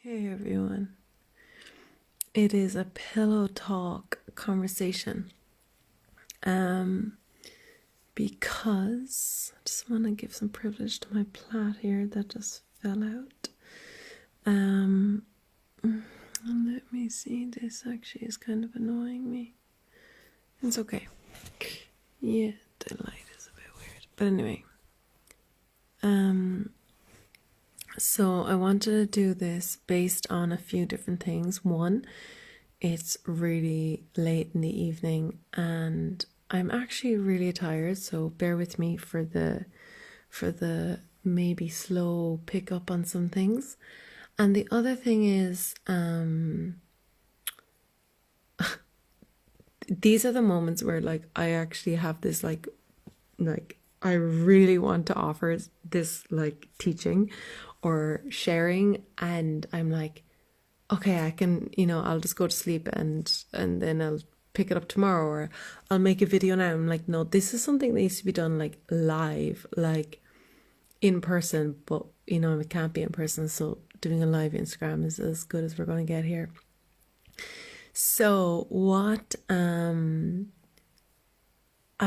Hey everyone. It is a pillow talk conversation. Um because I just want to give some privilege to my plait here that just fell out. Um Let me see, this actually is kind of annoying me. It's okay. Yeah, the light is a bit weird. But anyway. So I wanted to do this based on a few different things. One, it's really late in the evening and I'm actually really tired, so bear with me for the maybe slow pick up on some things. And the other thing is, these are the moments where like I actually have this like I really want to offer this like teaching or sharing, and I'm like, okay, I can, I'll just go to sleep and then I'll pick it up tomorrow, or I'll make a video now. I'm like, no, this is something that needs to be done like live, like in person, but it can't be in person, so doing a live Instagram is as good as we're going to get here. So what I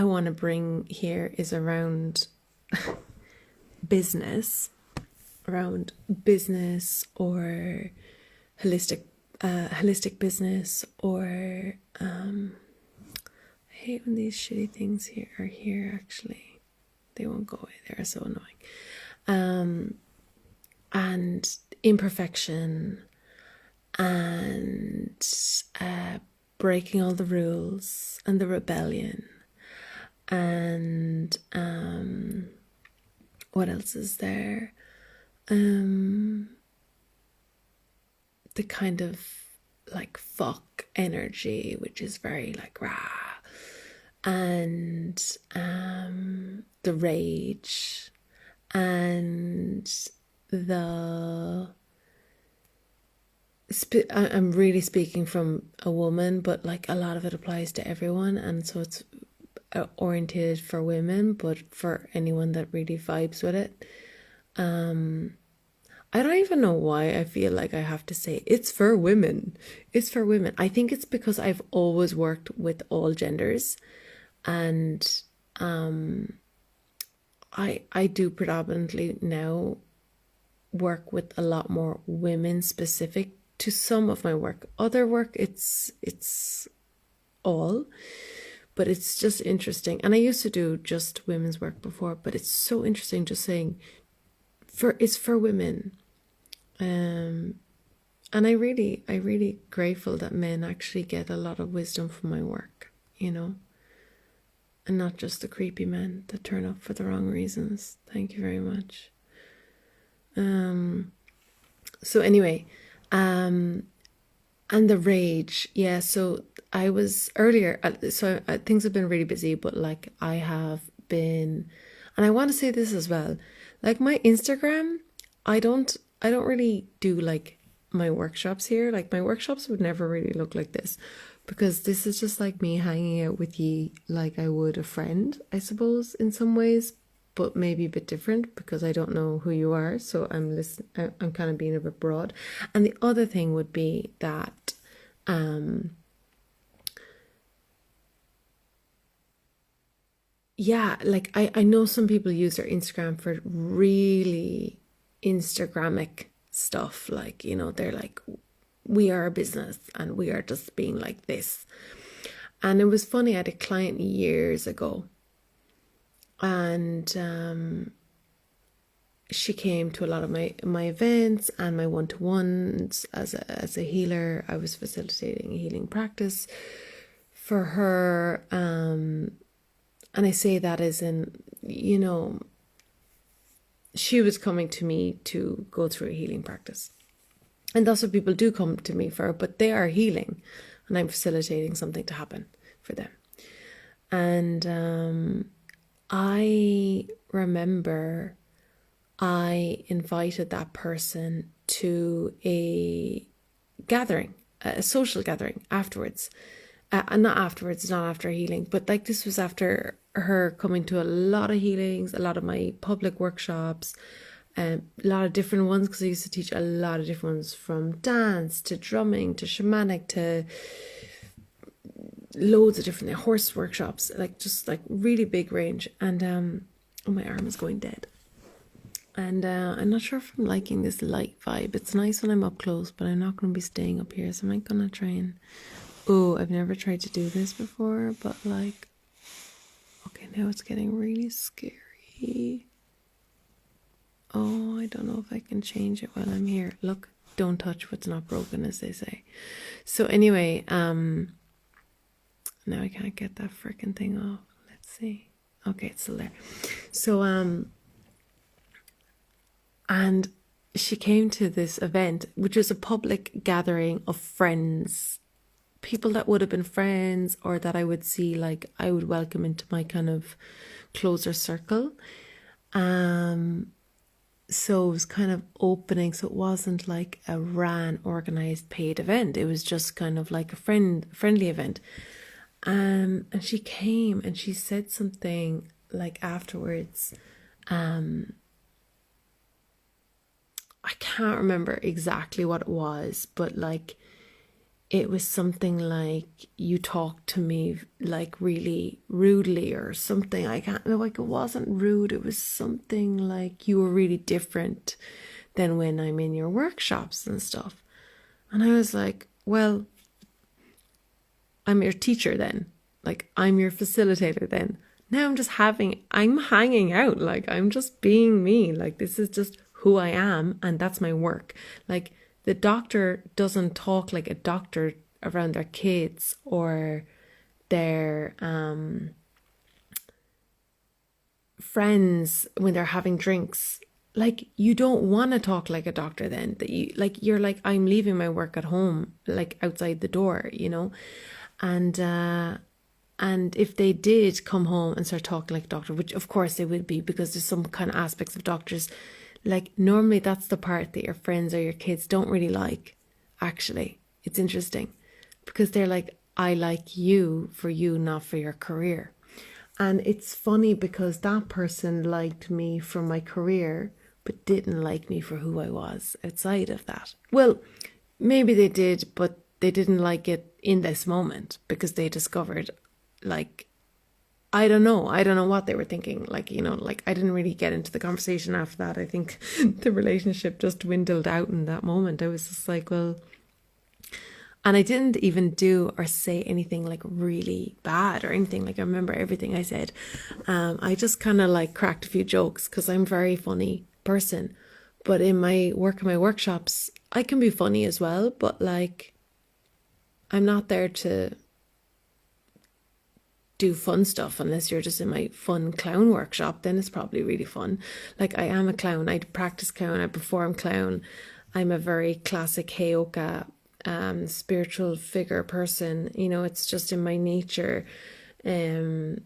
want to bring here is around business, or holistic business, or I hate when these shitty things here are here. Actually, they won't go away. They're so annoying. And imperfection, and breaking all the rules, and the rebellion, and what else is there? The kind of like fuck energy, which is very like rah, and the rage, and I'm really speaking from a woman, but like a lot of it applies to everyone, and so it's oriented for women, but for anyone that really vibes with it. I don't even know why I feel like I have to say it's for women. It's for women. I think it's because I've always worked with all genders, and I do predominantly now work with a lot more women specific to some of my work. Other work, it's all, but it's just interesting. And I used to do just women's work before, but it's so interesting just saying it's for women. And I really grateful that men actually get a lot of wisdom from my work, and not just the creepy men that turn up for the wrong reasons. Thank you very much. So anyway, and the rage, yeah. So I was earlier, things have been really busy, but like I have been, and I want to say this as well, like my Instagram, I don't really do like my workshops here. Like my workshops would never really look like this, because this is just like me hanging out with you like I would a friend, I suppose, in some ways, but maybe a bit different because I don't know who you are. So I'm kind of being a bit broad. And the other thing would be that yeah, like I know some people use their Instagram for really Instagramic stuff. Like, they're like, we are a business and we are just being like this. And it was funny, I had a client years ago, and she came to a lot of my events and my one-to-ones as a healer. I was facilitating a healing practice for her. And I say that as in, she was coming to me to go through a healing practice. And that's what people do come to me for, but they are healing and I'm facilitating something to happen for them. And I remember I invited that person to a gathering, a social gathering afterwards. Not afterwards, not after healing, but like this was after her coming to a lot of healings, a lot of my public workshops, A lot of different ones, because I used to teach a lot of different ones, from dance to drumming to shamanic to loads of different horse workshops, like just like really big range. And oh, my arm is going dead. And I'm not sure if I'm liking this light vibe. It's nice when I'm up close, but I'm not going to be staying up here. So I'm not going to try and... Oh, I've never tried to do this before, but like... Okay, now it's getting really scary. Oh, I don't know if I can change it while I'm here. Look, don't touch what's not broken, as they say. So anyway, now I can't get that freaking thing off. Let's see. Okay, it's still there. So, and she came to this event, which was a public gathering of friends, people that would have been friends or that I would see, like I would welcome into my kind of closer circle. So it was kind of opening, so it wasn't like a organized paid event. It was just kind of like a friendly event. And she came and she said something like afterwards. I can't remember exactly what it was, but like it was something like, you talked to me like really rudely or something. I can't know, like it wasn't rude. It was something like, you were really different than when I'm in your workshops and stuff. And I was like, well, I'm your teacher then. Like, I'm your facilitator then. Now I'm hanging out. Like, I'm just being me. Like, this is just who I am, and that's my work. Like, the doctor doesn't talk like a doctor around their kids or their friends when they're having drinks. Like, you don't want to talk like a doctor then. That you're like, I'm leaving my work at home, like outside the door, you know. And if they did come home and start talking like a doctor, which of course they would be, because there's some kind of aspects of doctors, like normally that's the part that your friends or your kids don't really like. Actually, it's interesting because they're like, I like you for you, not for your career. And it's funny because that person liked me for my career, but didn't like me for who I was outside of that. Well, maybe they did, but they didn't like it in this moment because they discovered, like, I don't know. I don't know what they were thinking. Like, you know, like I didn't really get into the conversation after that. I think the relationship just dwindled out in that moment. I was just like, well, and I didn't even do or say anything like really bad or anything. Like, I remember everything I said. I just kind of like cracked a few jokes because I'm a very funny person. But in my workshops, I can be funny as well. But like, I'm not there to do fun stuff unless you're just in my fun clown workshop. Then it's probably really fun. Like, I am a clown. I practice clown. I perform clown. I'm a very classic Heyoka spiritual figure person. You know, it's just in my nature. It's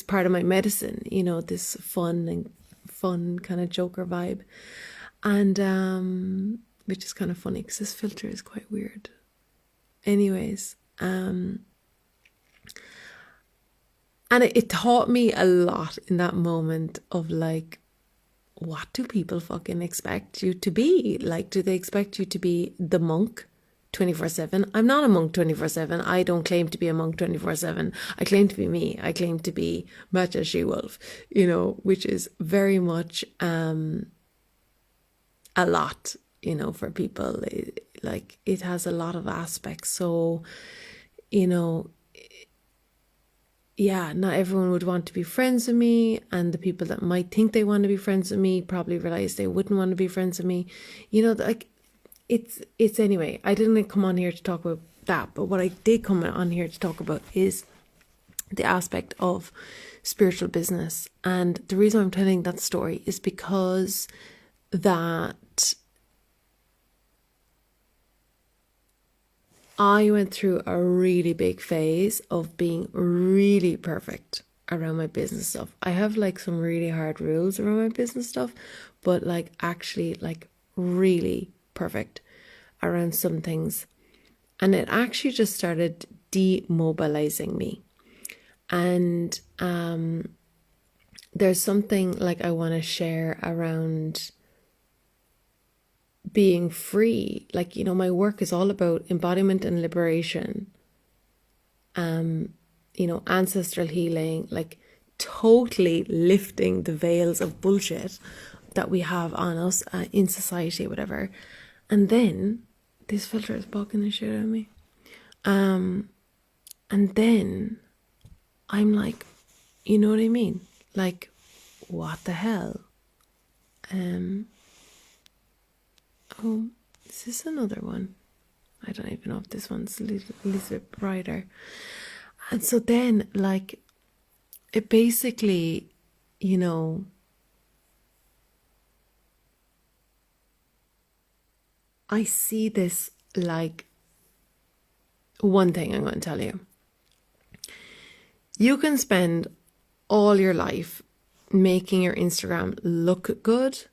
part of my medicine, you know, this fun kind of Joker vibe. And which is kind of funny because this filter is quite weird. Anyways, and it taught me a lot in that moment of like, what do people fucking expect you to be? Like, do they expect you to be the monk 24/7? I'm not a monk 24/7. I don't claim to be a monk 24/7. I claim to be me. I claim to be Matcha She-Wolf, you know, which is very much a lot, you know, for people. Like, it has a lot of aspects. So, you know, yeah, not everyone would want to be friends with me, and the people that might think they want to be friends with me probably realize they wouldn't want to be friends with me. You know, like, it's anyway. I didn't come on here to talk about that, but what I did come on here to talk about is the aspect of spiritual business. And the reason I'm telling that story is because that I went through a really big phase of being really perfect around my business stuff. I have like some really hard rules around my business stuff, but like actually like really perfect around some things. And it actually just started demobilizing me. And there's something like I want to share around being free. Like, my work is all about embodiment and liberation, ancestral healing, like totally lifting the veils of bullshit that we have on us in society, whatever. And then this filter is bugging the shit out of me. And then I'm like, you know what I mean? Like, what the hell? Oh, is this another one? I don't even know if this one's a little bit brighter. And so then, like, it basically, I see this like one thing I'm going to tell you. You can spend all your life making your Instagram look good,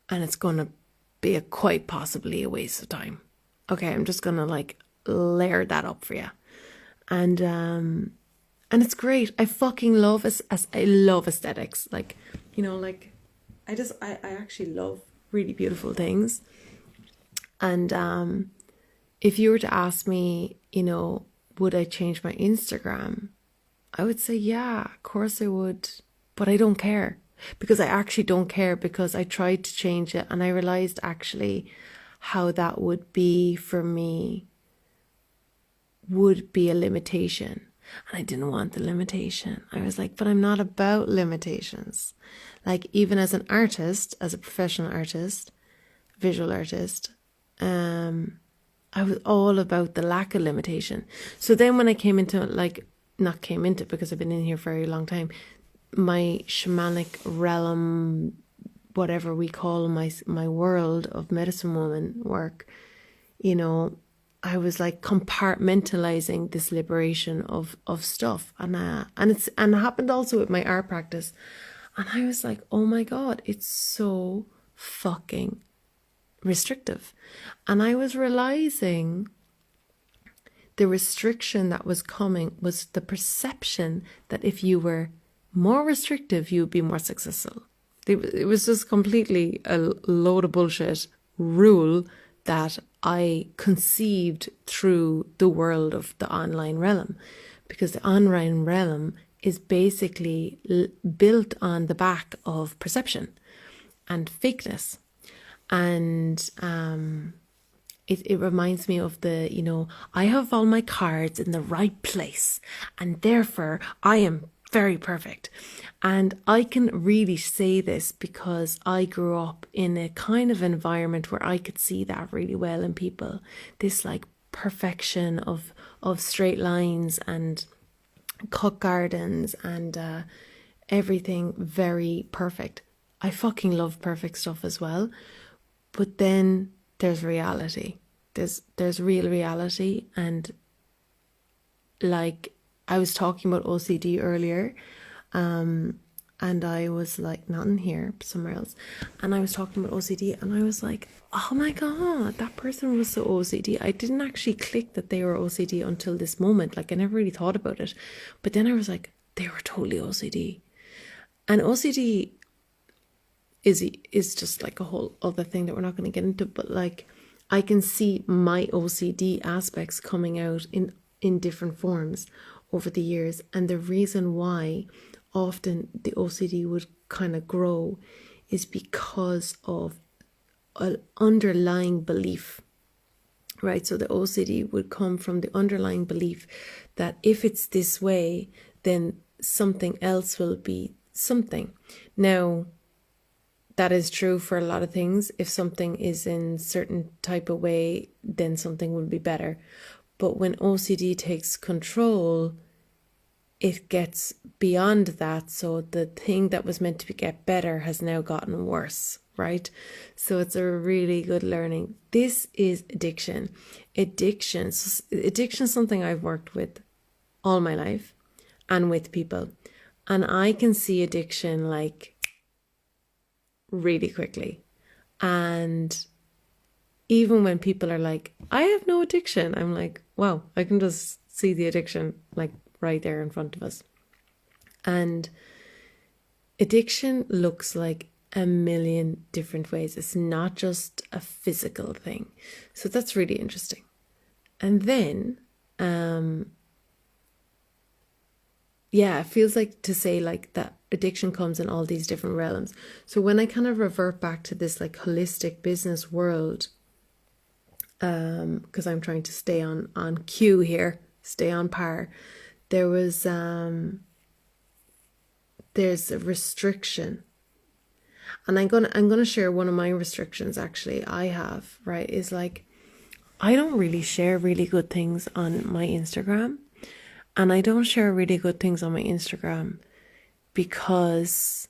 and it's going to be quite possibly a waste of time. Okay, I'm just going to like layer that up for you. And it's great. I fucking love I love aesthetics. Like, like I actually love really beautiful things. And if you were to ask me, would I change my Instagram? I would say, yeah, of course I would. But I don't care, because I actually don't care, because I tried to change it and I realized actually how that would be for me would be a limitation. And I didn't want the limitation. I was like, but I'm not about limitations. Like, even as an artist, as a professional artist, visual artist, I was all about the lack of limitation. So then when I came into it, like, not came into it because I've been in here for a very long time, my shamanic realm, whatever we call my world of medicine woman work, I was like compartmentalizing this liberation of stuff, and it happened also with my art practice, and I was like, oh my god, it's so fucking restrictive. And I was realizing the restriction that was coming was the perception that if you were more restrictive, you would be more successful. It was just completely a load of bullshit rule that I conceived through the world of the online realm, because the online realm is basically built on the back of perception and fakeness. And it reminds me of I have all my cards in the right place, and therefore I am very perfect. And I can really say this because I grew up in a kind of environment where I could see that really well in people. This like perfection of straight lines and cut gardens and everything very perfect. I fucking love perfect stuff as well. But then there's reality. There's real reality. And like, I was talking about OCD earlier, and I was like, not in here, somewhere else, and I was talking about OCD, and I was like, oh my god, that person was so OCD. I didn't actually click that they were OCD until this moment. Like, I never really thought about it, but then I was like, they were totally OCD. And OCD is just like a whole other thing that we're not going to get into, but like, I can see my OCD aspects coming out in different forms over the years. And the reason why often the OCD would kind of grow is because of an underlying belief, right? So the OCD would come from the underlying belief that if it's this way, then something else will be something. Now, that is true for a lot of things. If something is in certain type of way, then something will be better. But when OCD takes control, it gets beyond that. So the thing that was meant to get better has now gotten worse, right? So it's a really good learning. This is addiction. Addiction is something I've worked with all my life and with people. And I can see addiction like really quickly. And even when people are like, I have no addiction, I'm like, wow, I can just see the addiction like right there in front of us. And addiction looks like a million different ways. It's not just a physical thing. So that's really interesting. And then, yeah, it feels like to say like that addiction comes in all these different realms. So when I kind of revert back to this like holistic business world, because I'm trying to stay on cue here, stay on par, there was there's a restriction. And I'm gonna share one of my restrictions actually I have, right? Is like I don't really share really good things on my Instagram. And I don't share really good things on my Instagram because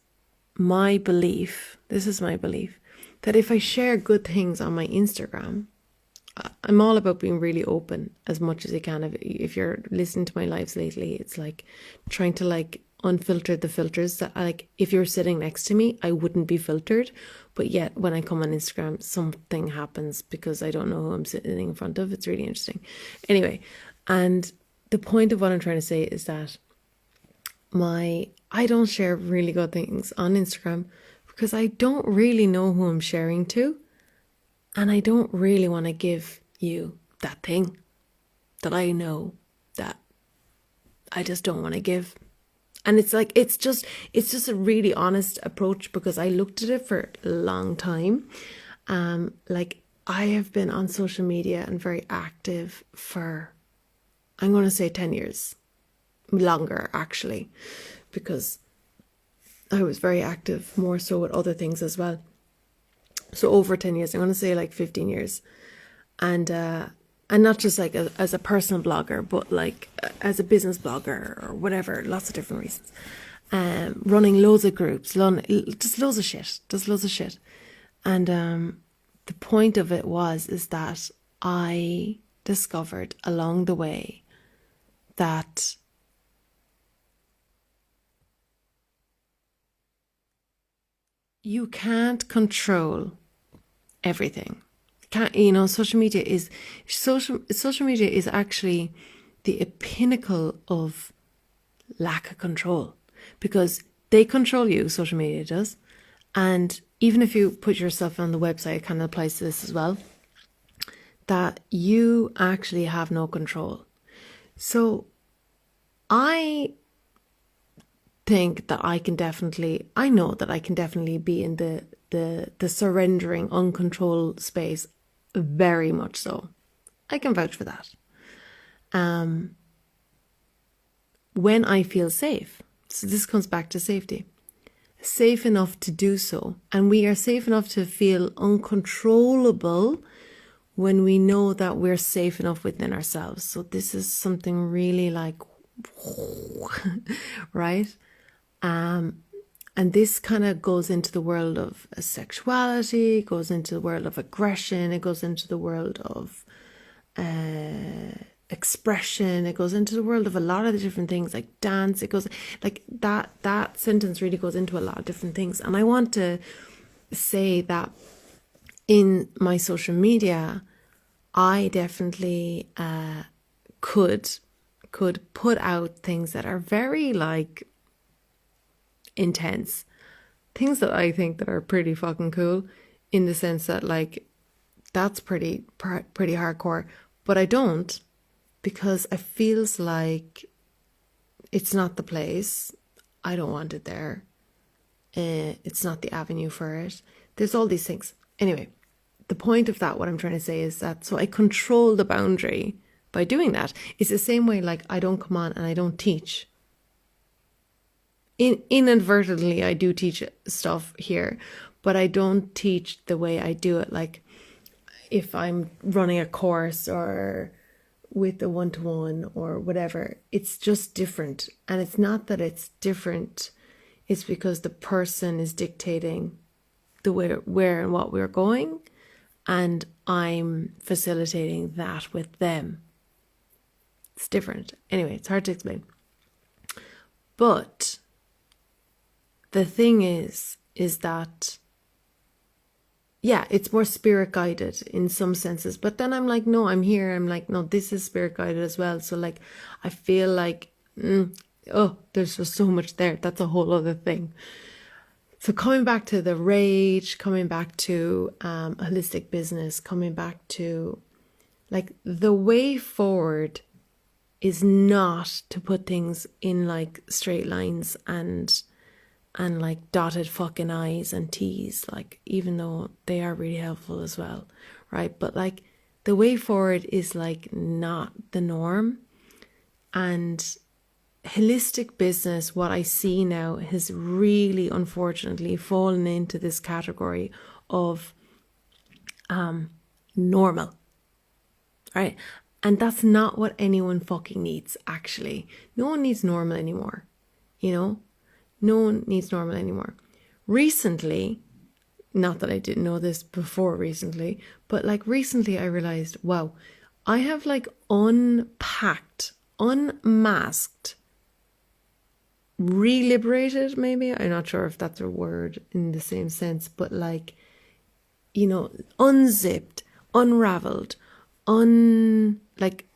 this is my belief, that if I share good things on my Instagram, I'm all about being really open as much as I can. If you're listening to my lives lately, it's like trying to like unfilter the filters that like if you're sitting next to me, I wouldn't be filtered. But yet when I come on Instagram, something happens because I don't know who I'm sitting in front of. It's really interesting. Anyway, and the point of what I'm trying to say is that I don't share really good things on Instagram because I don't really know who I'm sharing to. And I don't really want to give you that thing that I know that I just don't want to give. And it's like, it's just a really honest approach because I looked at it for a long time. Like I have been on social media and very active for, I'm going to say 10 years, longer actually, because I was very active more so with other things as well. So over 10 years, I'm going to say like 15 years. And not just like as a personal blogger, but like as a business blogger or whatever, lots of different reasons. Running loads of groups, just loads of shit. And the point of it is that I discovered along the way that you can't control everything. Social media is actually the pinnacle of lack of control because they control you. Social media does, and even if you put yourself on the website, it kind of applies to this as well. That you actually have no control. So, I think that I know that I can definitely be in the surrendering, uncontrolled space, very much so. I can vouch for that. When I feel safe, so this comes back to safety, safe enough to do so, and we are safe enough to feel uncontrollable when we know that we're safe enough within ourselves. So this is something really like, right? And this kind of goes into the world of sexuality, goes into the world of aggression, it goes into the world of expression, it goes into the world of a lot of the different things like dance. It goes like that sentence really goes into a lot of different things. And I want to say that in my social media, I definitely could put out things that are very like intense, things that I think that are pretty fucking cool, in the sense that like that's pretty hardcore, but I don't, because it feels like it's not the place. I don't want it there. It's not the avenue for it. There's all these things. Anyway, the point of that, what I'm trying to say is that, so I control the boundary by doing that. It's the same way like I don't come on and I don't teach. Inadvertently, I do teach stuff here, but I don't teach the way I do it. Like if I'm running a course or with a one-to-one or whatever, it's just different. And it's not that it's different, it's because the person is dictating the way, where and what we're going, and I'm facilitating that with them. It's different. Anyway, it's hard to explain. But the thing is that, yeah, it's more spirit guided in some senses. But then I'm like, no, I'm here. I'm like, no, this is spirit guided as well. So like, I feel like oh, there's just so much there. That's a whole other thing. So coming back to the rage, coming back to holistic business, coming back to like the way forward is not to put things in like straight lines and like dotted fucking I's and T's, like even though they are really helpful as well, right? But like the way forward is like not the norm. And holistic business, what I see now, has really unfortunately fallen into this category of normal, right? And that's not what anyone fucking needs, actually. No one needs normal anymore, you know? No one needs normal anymore. Recently, not that I didn't know this before recently, but like recently I realized, wow, I have like unpacked, unmasked, reliberated, maybe. I'm not sure if that's a word in the same sense, but like, you know, unzipped, unraveled, like,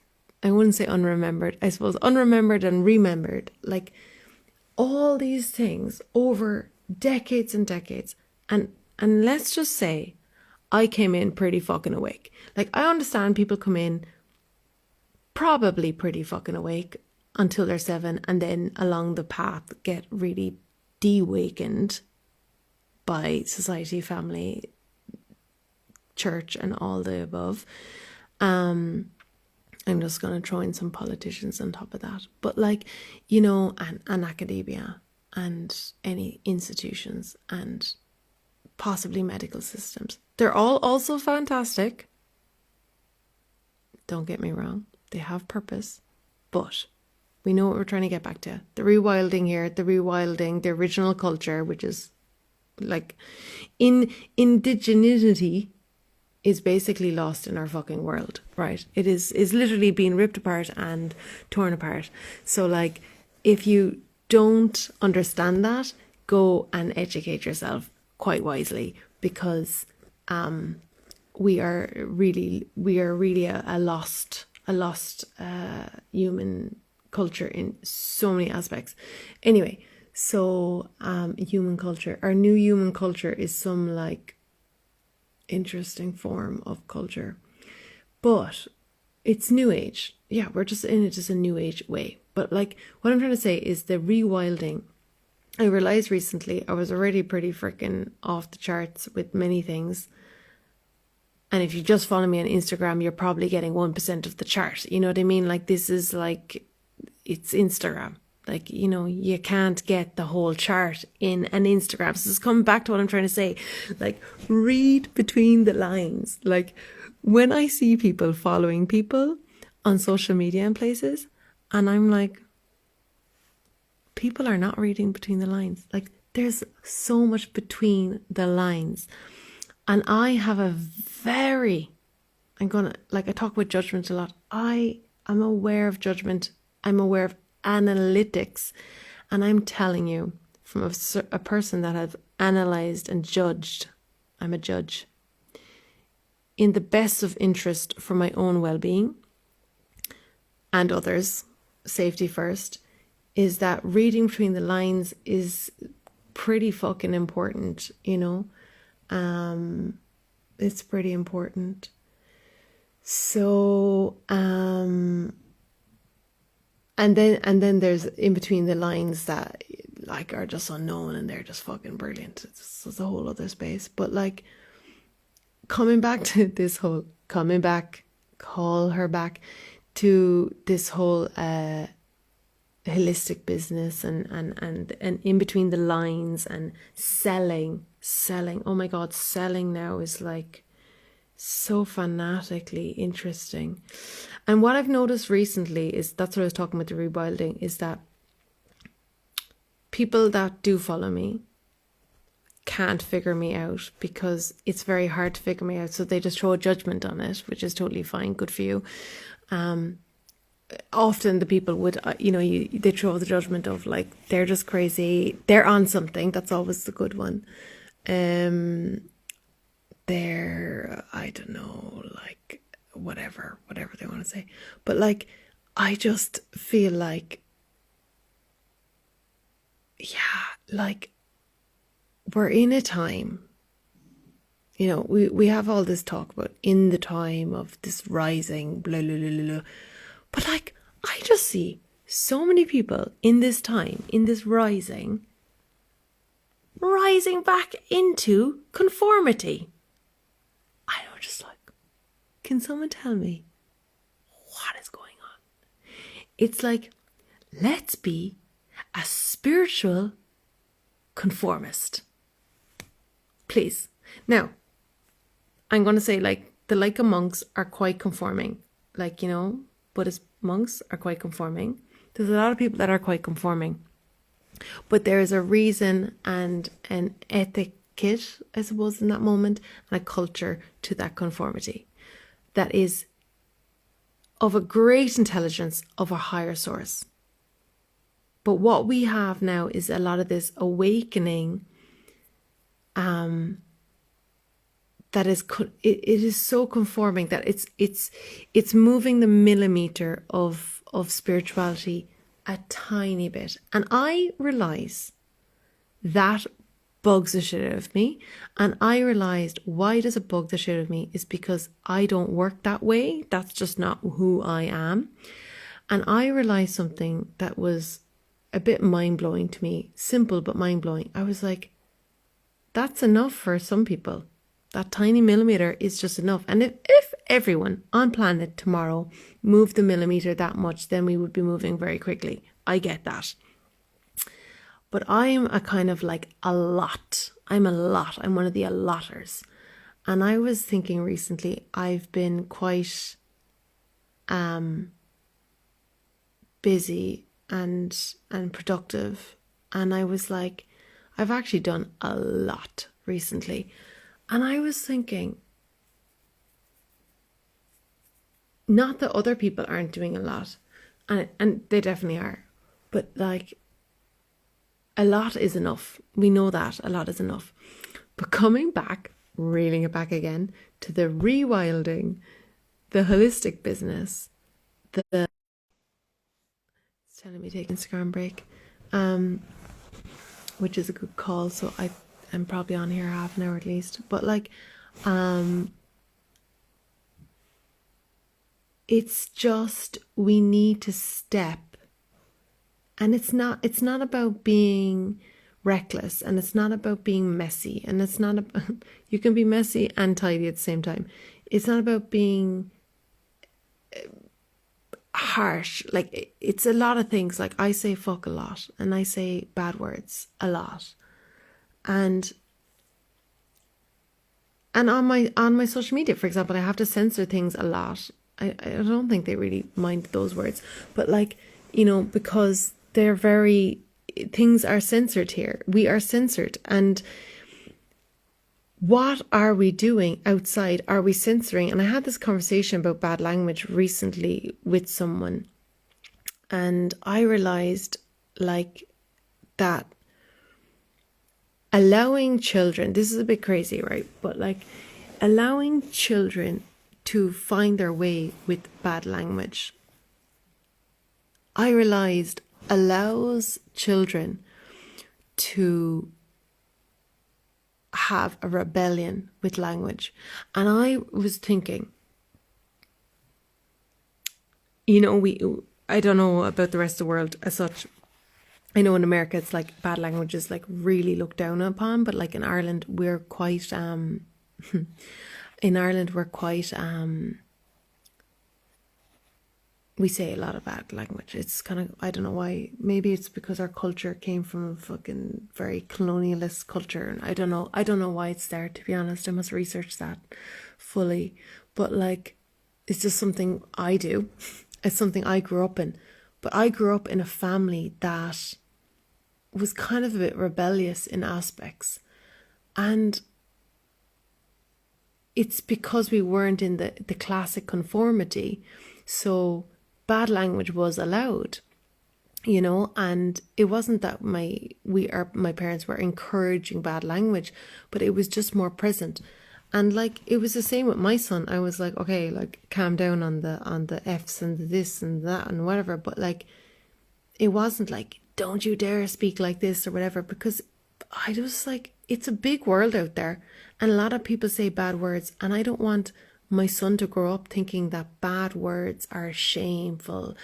I wouldn't say unremembered, I suppose unremembered and remembered, like all these things over decades and decades. And let's just say I came in pretty fucking awake. Like, I understand people come in probably pretty fucking awake until they're 7 and then along the path get really de-wakened by society, family, church and all the above. I'm just going to throw in some politicians on top of that. But like, you know, and academia and any institutions and possibly medical systems. They're all also fantastic. Don't get me wrong. They have purpose. But we know what we're trying to get back to. The rewilding here, the original culture, which is like indigeneity is basically lost in our fucking world, right? It is literally being ripped apart and torn apart. So like, if you don't understand that, go and educate yourself quite wisely, because we are really a lost human culture in so many aspects. Anyway, so human culture, our new human culture is some like interesting form of culture, but it's new age. Yeah, we're just in it just a new age way. But like, what I'm trying to say is the rewilding. I realized recently I was already pretty freaking off the charts with many things. And if you just follow me on Instagram, you're probably getting 1% of the chart. You know what I mean? Like, this is like, it's Instagram. Like, you know, you can't get the whole chart in an Instagram. So it's coming back to what I'm trying to say. Like, read between the lines. Like, when I see people following people on social media and places, and I'm like, people are not reading between the lines. Like, there's so much between the lines. And I have a very, I talk about judgment a lot. I am aware of judgment. I'm aware of analytics. And I'm telling you, from a person that has analyzed and judged, I'm a judge, in the best of interest for my own well-being and others, safety first, is that reading between the lines is pretty fucking important, you know? It's pretty important. So, and then there's in between the lines that like are just unknown and they're just fucking brilliant. It's a whole other space. But like, coming back to this whole, call her back to this whole holistic business and in between the lines and selling. Oh my God, selling now is like so fanatically interesting. And what I've noticed recently is, that's what I was talking about, the rewilding, is that people that do follow me can't figure me out because it's very hard to figure me out. So they just throw a judgment on it, which is totally fine. Good for you. Often the people would, they throw the judgment of like, they're just crazy. They're on something. That's always the good one. They're, I don't know, like whatever they want to say. But like, I just feel like yeah, like we're in a time, we have all this talk about in the time of this rising, blah, blah, blah, blah, blah. But like, I just see so many people in this time, in this rising back into conformity. I know, just like, can someone tell me what is going on? It's like, let's be a spiritual conformist. Please. Now, I'm going to say, like, the Laika monks are quite conforming. Like, Buddhist monks are quite conforming. There's a lot of people that are quite conforming. But there is a reason and an etiquette, I suppose, in that moment, and a culture to that conformity that is of a great intelligence of a higher source. But what we have now is a lot of this awakening that it is so conforming that it's moving the millimeter of spirituality a tiny bit. And I realize that bugs the shit out of me. And I realized why does it bug the shit out of me is because I don't work that way. That's just not who I am. And I realized something that was a bit mind-blowing to me, simple but mind-blowing. I was like, that's enough for some people. That tiny millimeter is just enough. And if everyone on planet tomorrow moved the millimeter that much, then we would be moving very quickly. I get that. But I'm a kind of like a lot. I'm a lot. I'm one of the allotters. And I was thinking recently, I've been quite busy and productive. And I was like, I've actually done a lot recently. And I was thinking, not that other people aren't doing a lot, and they definitely are, but like, a lot is enough. We know that a lot is enough. But coming back, reeling it back again to the rewilding, the holistic business, it's telling me to take an Instagram break, which is a good call. So I'm probably on here half an hour at least. But like, it's just, we need to step. And it's not about being reckless, and it's not about being messy, and it's not about, you can be messy and tidy at the same time. It's not about being harsh. Like, it's a lot of things. Like, I say fuck a lot, and I say bad words a lot. And on my social media, for example, I have to censor things a lot. I don't think they really mind those words, but like, because things are censored here. We are censored. And what are we doing outside? Are we censoring? And I had this conversation about bad language recently with someone. And I realized like that allowing children, this is a bit crazy, right? But like allowing children to find their way with bad language, I realized allows children to have a rebellion with language. And I was thinking, I don't know about the rest of the world as such. I know in America it's like bad language is like really looked down upon, but like in Ireland we're quite we say a lot of bad language. It's kind of, I don't know why. Maybe it's because our culture came from a fucking very colonialist culture. And I don't know why it's there, to be honest. I must research that fully. But like, it's just something I do. It's something I grew up in. But I grew up in a family that was kind of a bit rebellious in aspects. And it's because we weren't in the classic conformity. So bad language was allowed, and it wasn't that my parents were encouraging bad language, but it was just more present. And like, it was the same with my son. I was like, okay, like calm down on the F's and the this and that and whatever, but like, it wasn't like don't you dare speak like this or whatever, because I was like, it's a big world out there and a lot of people say bad words, and I don't want my son to grow up thinking that bad words are shameful.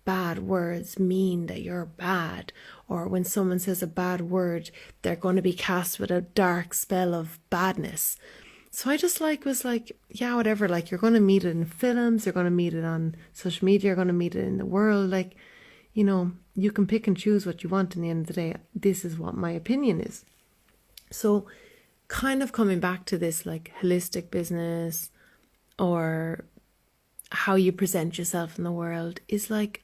Bad words mean that you're bad, or when someone says a bad word, they're going to be cast with a dark spell of badness. So I just was like, yeah, whatever. Like, you're going to meet it in films, you're going to meet it on social media, you're going to meet it in the world. Like, you can pick and choose what you want. In the end of the day, this is what my opinion is. So kind of coming back to this like holistic business or how you present yourself in the world is like,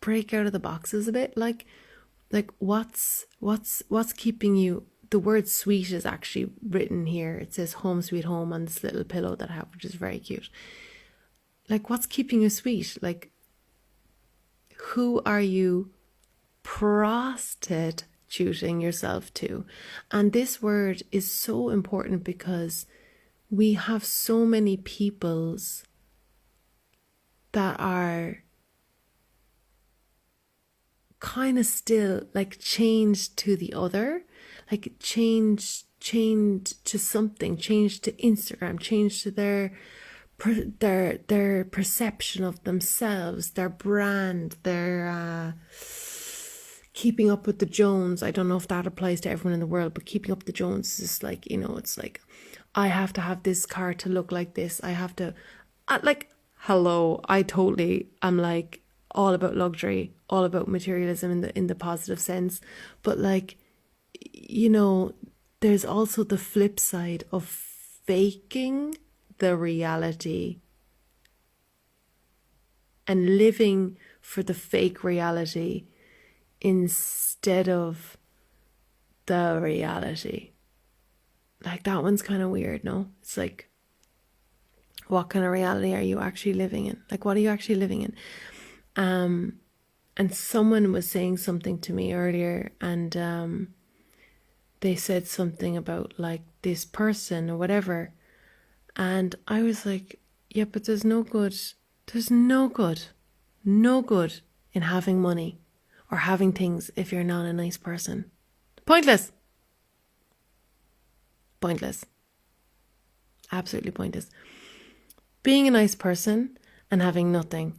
break out of the boxes a bit. Like what's keeping you. The word sweet is actually written here. It says home sweet home on this little pillow that I have, which is very cute. Like, what's keeping you sweet? Like, who are you prostituting yourself to? And this word is so important because we have so many peoples that are kind of still like chained to the other, like chained to something, chained to Instagram, chained to their perception of themselves, their brand, their keeping up with the Jones. I don't know if that applies to everyone in the world, but keeping up with the Jones is like, it's like, I have to have this car to look like this. I have to, like, hello, I totally am like all about luxury, all about materialism in the positive sense. But like, there's also the flip side of faking the reality and living for the fake reality instead of the reality. Like, that one's kind of weird, no? It's like, what kind of reality are you actually living in? Like, what are you actually living in? And someone was saying something to me earlier, and they said something about like this person or whatever, and I was like, yeah, but there's no good in having money or having things if you're not a nice person. Pointless. Absolutely pointless. Being a nice person and having nothing,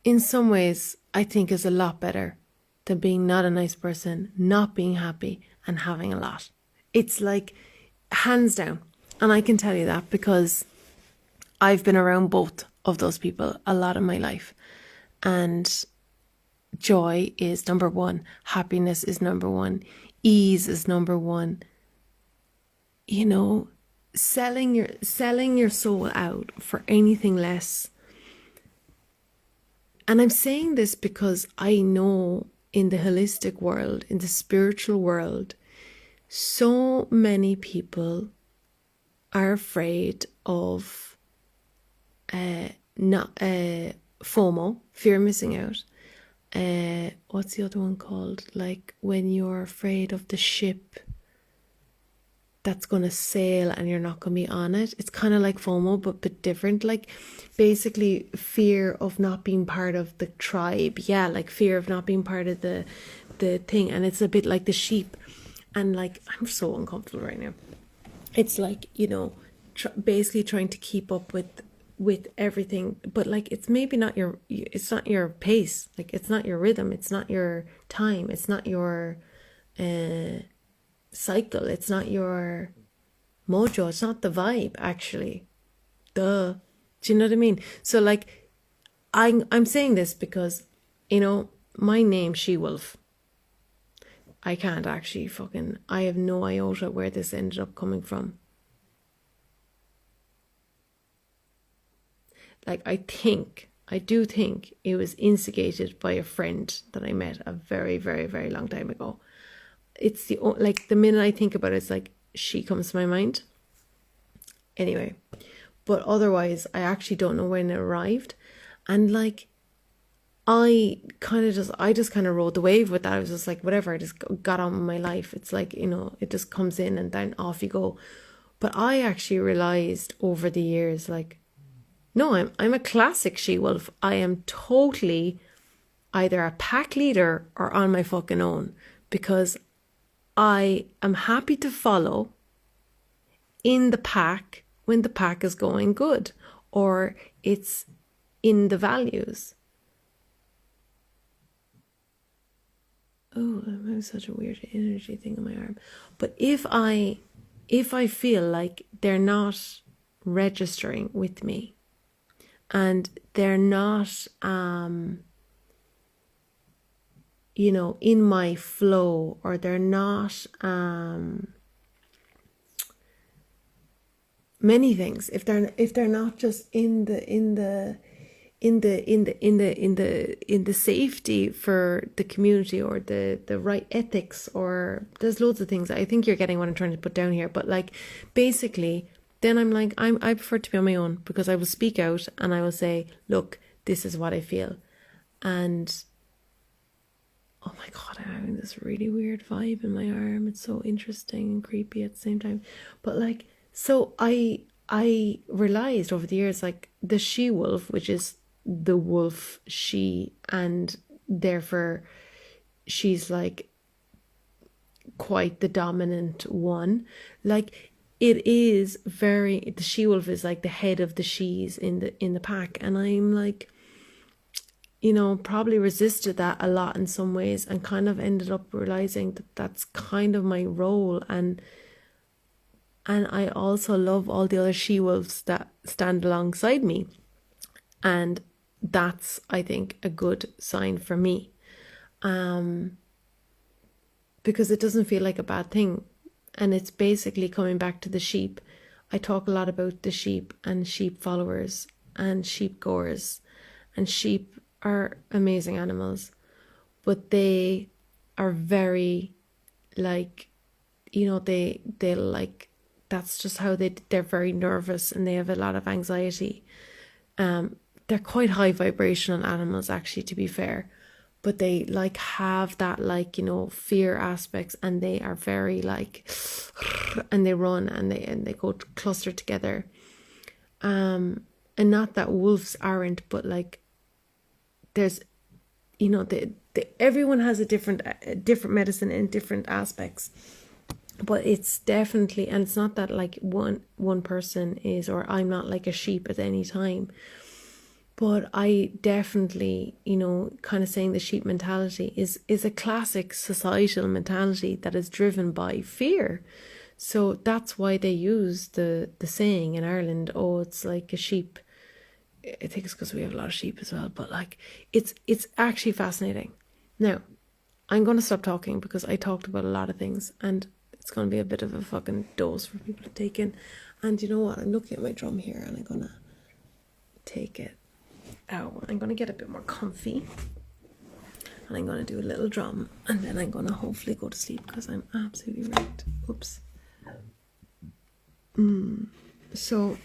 in some ways, I think is a lot better than being not a nice person, not being happy, and having a lot. It's like, hands down. And I can tell you that because I've been around both of those people a lot in my life. And joy is number one. Happiness is number one. Ease is number one. Selling your soul out for anything less. And I'm saying this because I know in the holistic world, in the spiritual world, so many people are afraid of FOMO, fear of missing out. What's the other one called? Like when you're afraid of the ship that's going to sail and you're not going to be on it. It's kind of like FOMO, but a bit different. Like basically fear of not being part of the tribe. Yeah, like fear of not being part of the thing. And it's a bit like the sheep. And like, I'm so uncomfortable right now. It's like, basically trying to keep up with everything. But like, it's maybe not it's not your pace. Like, it's not your rhythm. It's not your time. It's not your cycle. It's not your mojo. It's not the vibe, actually. Do you know what I mean? So like, I'm saying this because, my name, She-Wolf. I can't actually I have no iota where this ended up coming from. Like, I do think it was instigated by a friend that I met a very, very, very long time ago. It's the minute I think about it, it's like she comes to my mind. Anyway, but otherwise, I actually don't know when it arrived. And like, I just kind of rode the wave with that. I was just like, whatever, I just got on with my life. It's like, it just comes in and then off you go. But I actually realized over the years, like, no, I'm a classic She-Wolf. I am totally either a pack leader or on my fucking own, because I am happy to follow in the pack when the pack is going good or it's in the values. Oh, I'm having such a weird energy thing on my arm. But if I feel like they're not registering with me and they're not in my flow, or they're not many things, if they're not just in the safety for the community, or the right ethics, or there's loads of things. I think you're getting what I'm trying to put down here, but like basically then I'm like, I prefer to be on my own, because I will speak out and I will say, look, this is what I feel. And oh my God, I'm having this really weird vibe in my arm. It's so interesting and creepy at the same time. But like, so I realized over the years, like the she wolf, which is the wolf she, and therefore she's like quite the dominant one. Like it is very, the she wolf is like the head of the she's in the pack, and I'm like, probably resisted that a lot in some ways, and kind of ended up realizing that that's kind of my role. And I also love all the other she-wolves that stand alongside me. And that's, I think, a good sign for me. Because it doesn't feel like a bad thing. And it's basically coming back to the sheep. I talk a lot about the sheep and sheep followers and sheep goers. And sheep are amazing animals. But they are very, like, they like, that's just how they're very nervous, and they have a lot of anxiety. They're quite high vibrational animals, actually, to be fair, but they like have that, like, fear aspects, and they are very like, and they run and they go cluster together. And not that wolves aren't, but like there's, everyone has a different medicine in different aspects. But it's definitely, and it's not that like one person is, or I'm not like a sheep at any time. But I definitely, kind of saying the sheep mentality is a classic societal mentality that is driven by fear. So that's why they use the saying in Ireland, oh, it's like a sheep. I think it's because we have a lot of sheep as well. But like, it's actually fascinating. Now, I'm going to stop talking because I talked about a lot of things, and it's going to be a bit of a fucking dose for people to take in. And you know what? I'm looking at my drum here, and I'm going to take it out. I'm going to get a bit more comfy. And I'm going to do a little drum. And then I'm going to hopefully go to sleep, because I'm absolutely wrecked. Oops. So,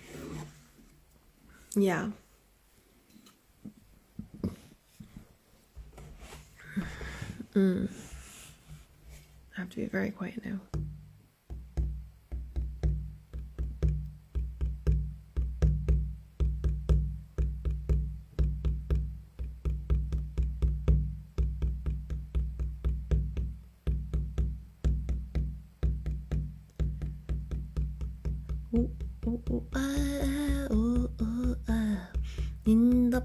yeah. I have to be very quiet now. In the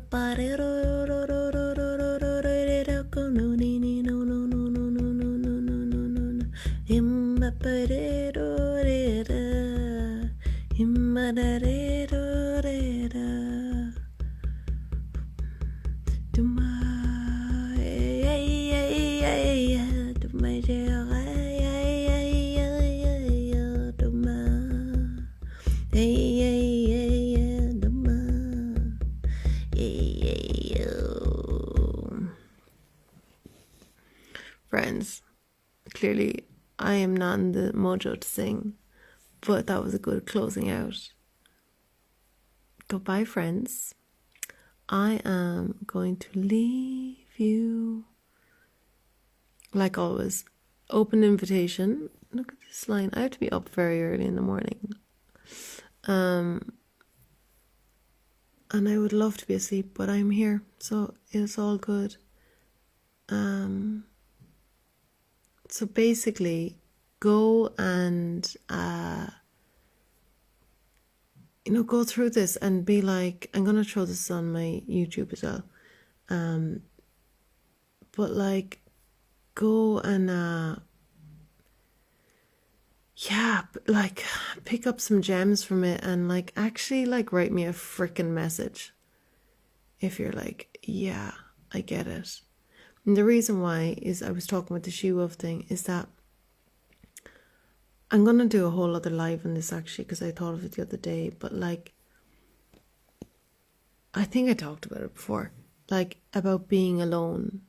Friends, clearly I am not in the mojo to sing, but that was a good closing out. Goodbye, friends. I am going to leave you, like always, open invitation. Look at this line. I have to be up very early in the morning. And I would love to be asleep, but I'm here, so it's all good. So basically, go and go through this and be like, I'm gonna throw this on my YouTube as well. But like, go and like pick up some gems from it, and like actually like write me a freaking message if you're like, yeah, I get it. And the reason why is I was talking with the she-wolf thing is that I'm gonna do a whole other live on this actually, because I thought of it the other day, but like I think I talked about it before, like about being alone,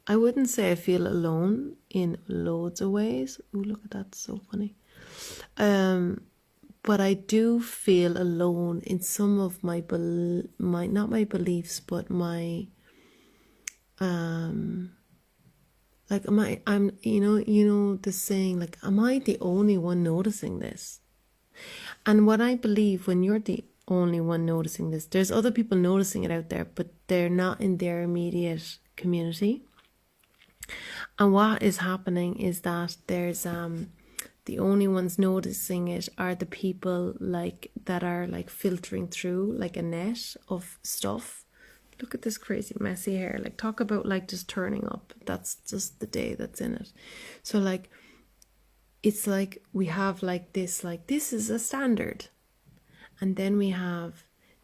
I wouldn't say I feel alone in loads of ways. Ooh, look at that, so funny. But I do feel alone in some of my not my beliefs, but my like I'm the saying, like, am I the only one noticing this? And what I believe, when you're the only one noticing this, there's other people noticing it out there, but they're not in their immediate community. And what is happening is that there's the only ones noticing it are the people like that are like filtering through like a net of stuff. Look at this crazy messy hair. Like, talk about like just turning up. That's just the day that's in it. So like, it's like we have like this is a standard, and then we have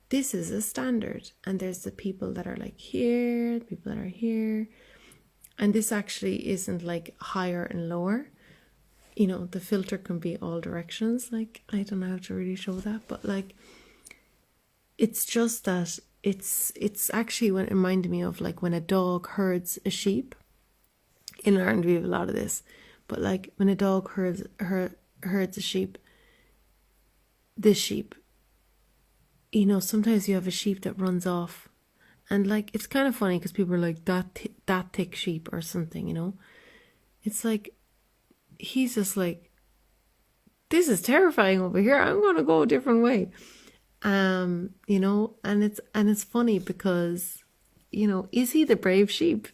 this is a standard, and there's the people that are like here, the people that are here. And this actually isn't like higher and lower. The filter can be all directions. Like, I don't know how to really show that, but like, it's just that it's actually what it reminded me of, like when a dog herds a sheep. In Ireland we have a lot of this, but like when a dog herds a sheep, this sheep, sometimes you have a sheep that runs off. And like, it's kind of funny because people are like, that thick sheep or something, It's like, he's just like, this is terrifying over here, I'm going to go a different way. And it's funny because, is he the brave sheep?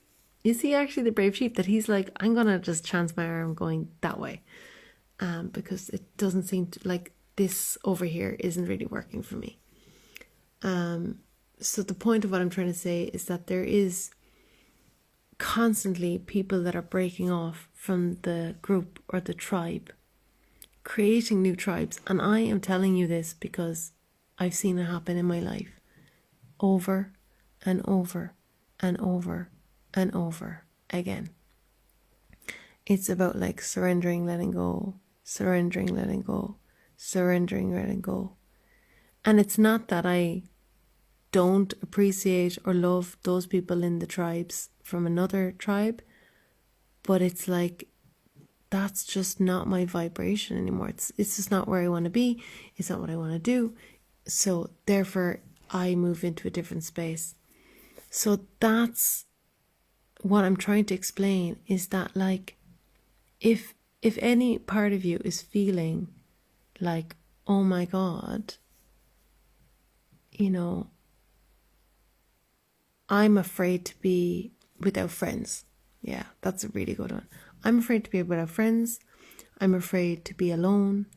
Is he actually the brave sheep that he's like, I'm going to just chance my arm going that way? Because it doesn't seem to, like, this over here isn't really working for me. So the point of what I'm trying to say is that there is constantly people that are breaking off from the group or the tribe, creating new tribes. And I am telling you this because I've seen it happen in my life over and over and over and over again. It's about like surrendering, letting go, surrendering, letting go, surrendering, letting go. And it's not that I don't appreciate or love those people in the tribes from another tribe, but it's like, that's just not my vibration anymore. It's just not where I want to be. It's not what I want to do. So therefore I move into a different space. So that's what I'm trying to explain, is that like, if any part of you is feeling like, oh my God, I'm afraid to be without friends. Yeah, that's a really good one. I'm afraid to be without friends. I'm afraid to be alone.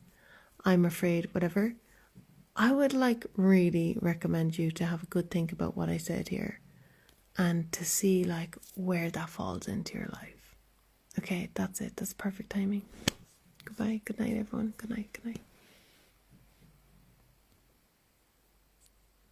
I'm afraid whatever. I would like really recommend you to have a good think about what I said here and to see like where that falls into your life. Okay, that's it. That's perfect timing. Goodbye. Good night, everyone. Good night. Good night.